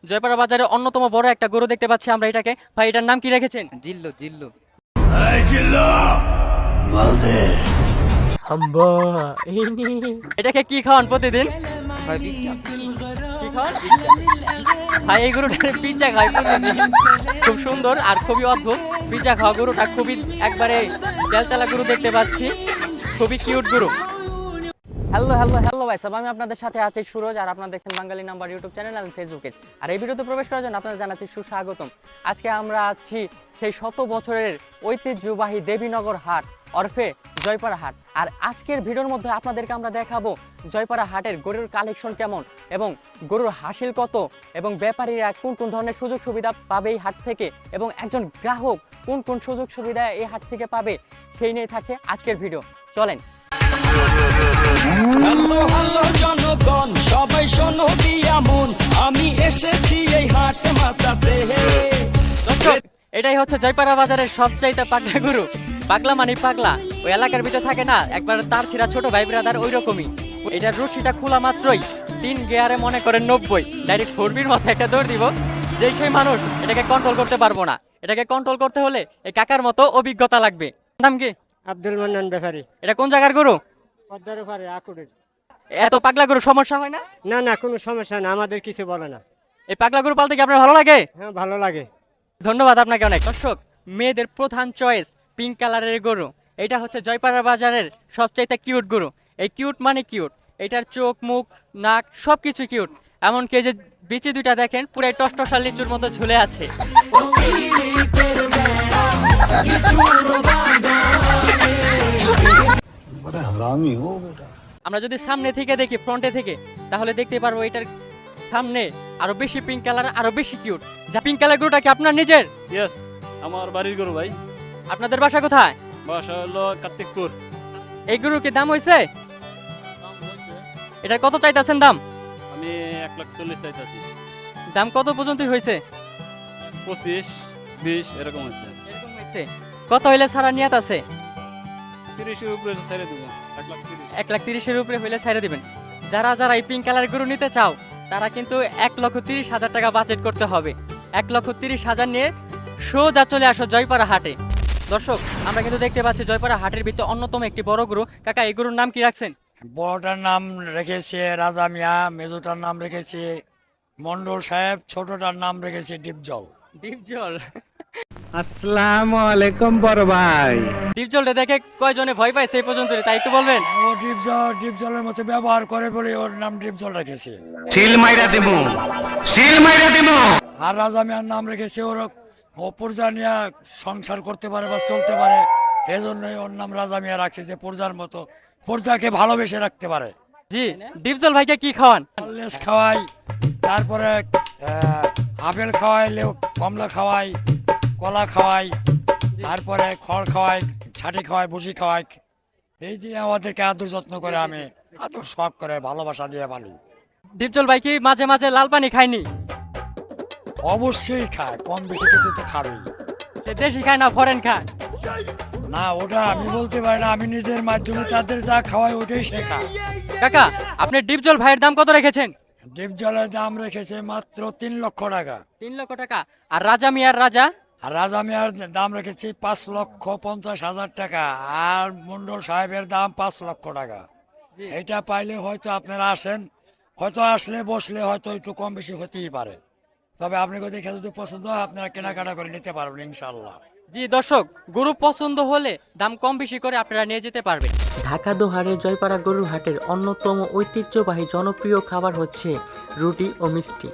জয়পাড়া বাজারে অন্যতম বড় একটা গরু দেখতে পাচ্ছি আমরা এটাকে। ভাই এটার নাম কি রেখেছেন? জিল্লু জিল্লু। হাম্বা এটাকে কি খাওয়ান প্রতিদিন? ভাই পিজ্জা। কি খাওয়ান? ভাই এই গরুটার পিজ্জা খায় প্রতিদিন। খুব সুন্দর আর খুবই অদ্ভুত পিজ্জা খাওয়া গরুটা, খুবই একবারে তেলতেলা গরু দেখতে পাচ্ছি, খুবই কিউট গরু। হ্যালো হ্যালো হ্যালো ভাই সাহেব, আমি আপনাদের সাথে আছি সুরজ, আর আপনারা দেখছেন বাঙালি নাম্বার ইউটিউব চ্যানেল আর ফেসবুকে। আর এই ভিডিওতে প্রবেশ করার জন্য আপনাদের জানাচ্ছি সুস্বাগতম। আজকে আমরা আছি সেই 100 বছরের ঐতিহ্যবাহী দেবীনগর হাট ওরফে জয়পাড়া হাট। আর আজকের ভিডিওর মধ্যে আপনাদেরকে আমরা দেখাবো জয়পাড়া হাটের গরুর কালেকশন কেমন, এবং গরুর হাসিল কত, এবং ব্যাপারীরা কোন কোন ধরনের সুযোগ সুবিধা পাবে এই হাট থেকে, এবং একজন গ্রাহক কোন কোন সুযোগ সুবিধা এই হাট থেকে পাবে, সেই নিয়ে থাকছে আজকের ভিডিও। চলেন। হ্যালো হ্যালো জনগণ, সবাই শোনো দিয়া মন, আমি এসেছি এই হাট মাতাতে। এটাই হচ্ছে জয়পাড়া বাজারের সবচাইতে পাগলা গরু। পাগলা মানে পাগলা, ওই এলাকার ভিতরে থাকে না একবার তার ছিঁড়া ছোট ভাই ব্রাদার, ওই রকমই। এটার রশিটা খোলা মাত্রই 3 গিয়ারে মনে করেন 90, ডাইরেক্ট 4বির মতো একটা দৌড় দিব, যে সেই মানুষ এটাকে কন্ট্রোল করতে পারবো না। এটাকে কন্ট্রোল করতে হলে এই কাকার মতো অভিজ্ঞতা লাগবে। নাম কি? আব্দুল মান্নান ব্যাপারী। এটা কোন জায়গার গরু? পদ্মার পারে আকুড়ের। এত পাগলা গরু সমস্যা হয় না? না না, কোনো সমস্যা না, আমাদের কিছু বলে না। এই পাগলা গরু পালতে কি আপনার ভালো লাগে? হ্যাঁ, ভালো লাগে। ধন্যবাদ আপনাকে অনেক। দর্শক, মেয়েদের প্রধান চয়েস পিঙ্ক কালারের গরু। এটা হচ্ছে জয়পাড়া বাজারের সবচাইতে কিউট গরু। এই কিউট মানে কিউট, এটার চোখ মুখ নাক সবকিছু কিউট। এমনকি যে বিচি দুইটা দেখেন পুরাই টসটসা লিচুর মতো ঝুলে আছে। আমরা যদি সামনে থেকে দেখি, ফ্রন্টে থেকে, তাহলে দেখতে পারবো এটার সামনে আরো বেশি পিঙ্ক কালার, আরো বেশি কিউট। যা পিঙ্ক কালার গরুটা কি আপনার নিজের? ইয়েস, আমার বাড়ির গরু ভাই। আপনাদের বাসা কোথায়? বাসা হলো কার্তিকপুর। এই গরুর কি দাম হয়েছে? এটার কত চাইতেছেন দাম? আমি 1,40,000 চাইতেছি। দাম কত পর্যন্ত হয়েছে? 25-20 এরকম হচ্ছে। এরকম হয়েছে। কত হইলে ছাড়া নিয়াত আছে? 30-এর উপরে ছেড়ে দেবো। 1,30,000। 1,30,000 উপরে হইলে ছাড়ে দিবেন। যারা যারা এই পিঙ্ক কালার গরু নিতে চাও, তারা কিন্তু 1,30,000 টাকা বাজেট করতে হবে। 1,30,000 নিয়ে সোজা চলে আসো জয়পাড়া হাটে। দর্শক, আমরা কিন্তু দেখতে পাচ্ছি জয়পাড়া হাটের ভিতরে অন্যতম একটি বড় গরু। কাকা, এই গরুর নাম কি রাখছেন? বড়টার নাম রেখেছে রাজা মিয়া, মেজোটার নাম রেখেছে মন্ডল সাহেব, ছোটটার নাম রেখেছে ডিপজল। ডিপজল। আসসালামু আলাইকুম বড় ভাই। ডিপজলটা দেখে কয়জনে ভয় পাইছে এই পর্যন্ত, তাই একটু বলবেন? ও ডিপজলের মতো ব্যবহার করে বলে ওর নাম ডিপজল রেখেছে। শিল মাইরা দিমু, শিল মাইরা দিমু। আর রাজা মিয়ার নাম রেখেছে ওর, ও প্রজা নিয়ে সংসার করতে পারে বা চলতে পারে, এজন্যই ওর নাম রাজা মিয়া রাখছে, যে প্রজার মতো প্রজাকে ভালোবেসে রাখতে পারে। জি, ডিপজল ভাইকে কি খাওয়ান? লেস খাওয়াই, তারপরে আপেল খাওয়াই, কমলা খাওয়াই, কলা খাওয়াই, তারপরে খড় খাওয়াই, ছাটি খাওয়াই, ভুসি খাওয়াই। এই দিয়ে আমাদেরকে আদর যত্ন করে, আমি আদর শখ করে ভালোবাসা দিয়ে পালি। ডিপজল ভাই কি মাঝে মাঝে লাল পানি খায়নি? অবশ্যই খায়, কম বেশি কিছু তো খাবেই। সে দেশি খায় না ফরেন খায়? না, ওটা আমি বলতে পারি না, আমি নিজের মাধ্যমে তাদের যা খাওয়াই ওটাই শেখা। কাকা, আপনি ডিপজল ভাইয়ের দাম কত রেখেছেন? ডিপ জলের দাম রেখেছে মাত্র 3 লক্ষ টাকা। 3 লক্ষ টাকা। আর রাজা মিয়ার রাজা? আর রাজা মিয়ার দাম রেখেছি 5,50,000 টাকা। আর মন্ডল সাহেবের দাম 5 লক্ষ টাকা। এটা পাইলে হয়তো আপনারা আসেন, হয়তো আসলে বসলে হয়তো একটু কম বেশি হতেই পারে। তবে আপনাকে দেখে যদি পছন্দ হয়, আপনারা কেনাকাটা করে নিতে পারবেন ইনশাল্লাহ। জি দর্শক, গরু পছন্দ হলে দাম কম বেশি করে আপনারা নিয়ে যেতে পারবেন। ঢাকা দোহারের জয়পাড়া গরুর হাটের অন্যতম ঐতিহ্যবাহী জনপ্রিয় খাবার হচ্ছে রুটি ও মিষ্টি।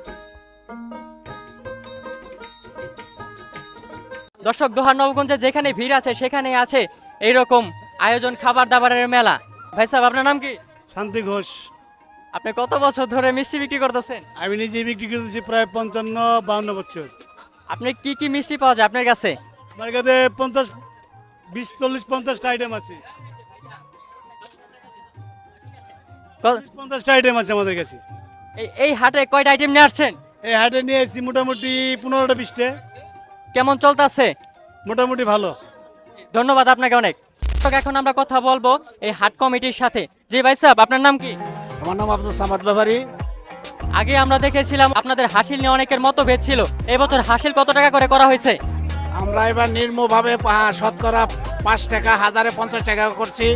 দর্শক, দোহার নবগঞ্জে যেখানে ভিড় আছে সেখানে আছে এইরকম আয়োজন খাবার দাবারের মেলা। ভাই সাহেব, আপনার নাম কি? শান্তি ঘোষ। আপনি কত বছর ধরে মিষ্টি বিক্রি করতেছেন? আমি নিজে বিক্রি করতেছি প্রায় 55-52 বছর। আপনি কি কি মিষ্টি পাওয়া যায় আপনার কাছে? আমার কাছে 20-40-50টা আইটেম আছে। 50টা আইটেম আছে আমাদের কাছে। এই হাটে কয়টা আইটেম নিয়ে আসছেন? এই হাটে নিয়ে এসেছি মোটামুটি 15টা-20টা। কেমন চলতেছে? মোটামুটি ভালো। ধন্যবাদ আপনাকে অনেক। এখন আমরা কথা বলবো এই হাট কমিটির সাথে। জি ভাই সাহেব, আপনার নাম কি? আমার নাম আব্দুল সামাদ ব্যাপারী। আগে আমরা দেখেছিলাম আপনাদের হাসিল নিয়ে অনেকের মতভেদ ছিল, এবছর হাসিল কত টাকা করে করা হয়েছে? আমরা এবার নির্মভাবে শতকরা 5 টাকা, 1050 টাকা করছি।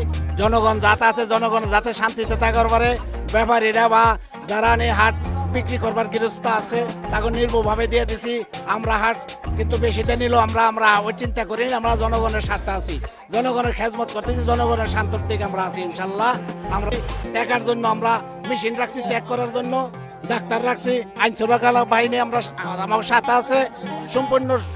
জনগণ যাতে আছে, জনগণ যাতে শান্তিতে থাকার পারে, ব্যাপারীরা বা যারা নিয়ে হাট বিক্রি করবার গৃহস্থ আছে তাকে নির্মভাবে দিয়ে দিছি। আমরা হাট কিন্তু বেশিতে নিল আমরা ওই চিন্তা করি না, আমরা জনগণের স্বার্থে আছি, জনগণের খেজমত করতেছি, জনগণের শান্তর দিকে আমরা আছি ইনশাল্লাহ। আমরা টাকার জন্য আমরা মেশিন রাখছি চেক করার জন্য, ডাক্তার রাখছি, আইন শৃঙ্খলা বাহিনী আমরা আমার সাথে আছে,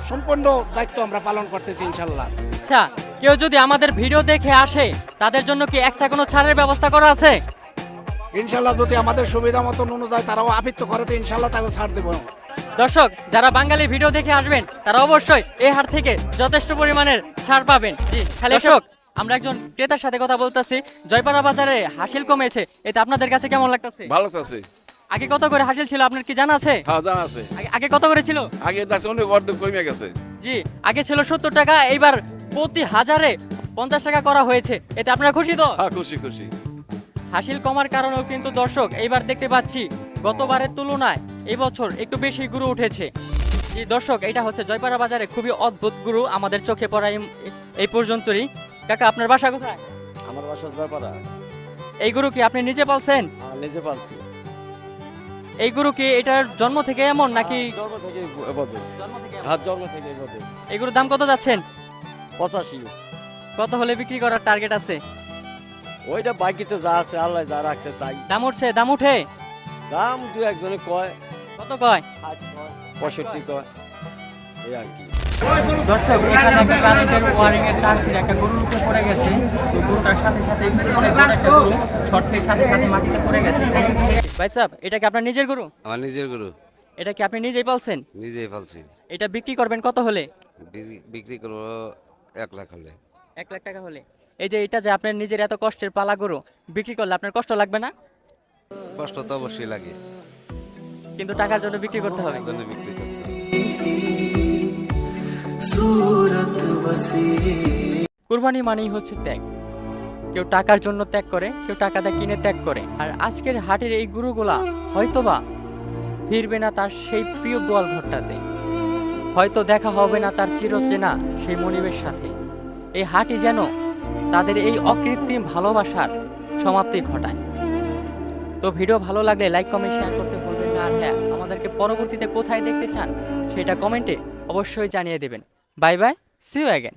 সম্পূর্ণ দায়িত্ব আমরা পালন করতেছি ইনশাল্লাহ। আচ্ছা, কেউ যদি আমাদের ভিডিও দেখে আসে তাদের জন্য কি এক্সট্রা কোনো ছাড়ের ব্যবস্থা করা আছে? ইনশাল্লাহ যদি আমাদের সুবিধা মতন অনুযায়ী তারাও আবৃত্ত করে তো ইনশাল্লাহ তাকে ছাড় দেবো। দর্শক যারা বাঙালি ভিডিও দেখে আসবেন তারা অবশ্যই এই হাট থেকে যথেষ্ট পরিমাণের ছাড় পাবেন। দর্শক আমরা একজন ক্রেতার সাথে কথা বলতেছি। জয়পাড়া বাজারে হাসিল কমেছে, এতে আপনাদের কাছে কেমন লাগতেছে? ভালো আছে। আগে কত করে হাসিল ছিল আপনার কি জানা আছে? হ্যাঁ জানা আছে। আগে কত করে ছিল? আগে দেখছি অনেক অর্ধেক কমে গেছে। জি, আগে ছিল 70 টাকা, এইবার প্রতি হাজারে 50 টাকা করা হয়েছে, এতে আপনারা খুশি তো? হ্যাঁ খুশি খুশি। হাসিল কমার কারণেও কিন্তু দর্শক এইবার দেখতে পাচ্ছি গতবারের তুলনায় এই বছর একটু বেশি গরু উঠেছে। জি দর্শক, এটা হচ্ছে জয়পাড়া বাজারে খুবই অদ্ভুত গরু আমাদের চোখে পড়া এই পর্যন্তই। কাকা আপনার বাসা কোথায়? আমার বাসা জয়পাড়া। এই গরু কি আপনি নিজে পালছেন? নিজে পালছি। এই গরু কি এটার জন্ম থেকে এমন নাকি? জন্ম থেকে বদল। জন্ম থেকে এমন? হ্যাঁ জন্ম থেকে বদল। এই গরুর দাম কত যাচ্ছেন? 85। কত হলে বিক্রি করার টার্গেট আছে? ওইটা বাকিতে যা আছে আল্লাহ যা রাখছে তাই। দাম উঠছে, দাম উঠে? দাম দু একজনে কয়। কত কয়? 60 কয়, 65 কয়, এই আর কি। দর্শক এখানে একটা কারেন্টের ওয়ারিং এর তার ছিল, একটা গরুর উপরে পড়ে গেছে, তো গরুটার সাথে সাথে অনেক বড় একটা গরু শর্টের সাথে সাথে মাটিতে পড়ে গেছে। ভাই সাহেব, এটা কি আপনার নিজের গরু? আমার নিজের গরু। এটা কি আপনি নিজেই পালছেন? নিজেই পালছি। এটা বিক্রি করবেন কত হলে? বিক্রি করবো 1 লাখ হলে। 1 লাখ টাকা হলে। এই যে এটা যে আপনার নিজের এত কষ্টের পালা গরু, বিক্রি করলে আপনার কষ্ট লাগবে না? কষ্ট তো অবশ্যই লাগে, কিন্তু টাকার জন্য বিক্রি করতে হবে। জন্য বিক্রি করতে হবে। কুরবানি মানেই হচ্ছে ত্যাগ। কেউ টাকার জন্য ত্যাগ করে, কেউ টাকা দিয়ে কিনে ত্যাগ করে। আর আজকের হাটের এই গরুগুলা হয়তোবা ফিরবে না তার সেই প্রিয় গোয়াল ঘরটাতে, হয়তো দেখা হবে না তার চিরচেনা সেই মনিবের সাথে। এই হাটই যেন তাদের এই অকৃত্রিম ভালোবাসার সমাপ্তি ঘটায়। তো ভিডিও ভালো লাগলে লাইক কমেন্ট শেয়ার করতে ভুলবেন না। আর হ্যাঁ, আমাদেরকে পরবর্তীতে কোথায় দেখতে চান সেটা কমেন্টে অবশ্যই জানিয়ে দেবেন। Bye bye, see you again.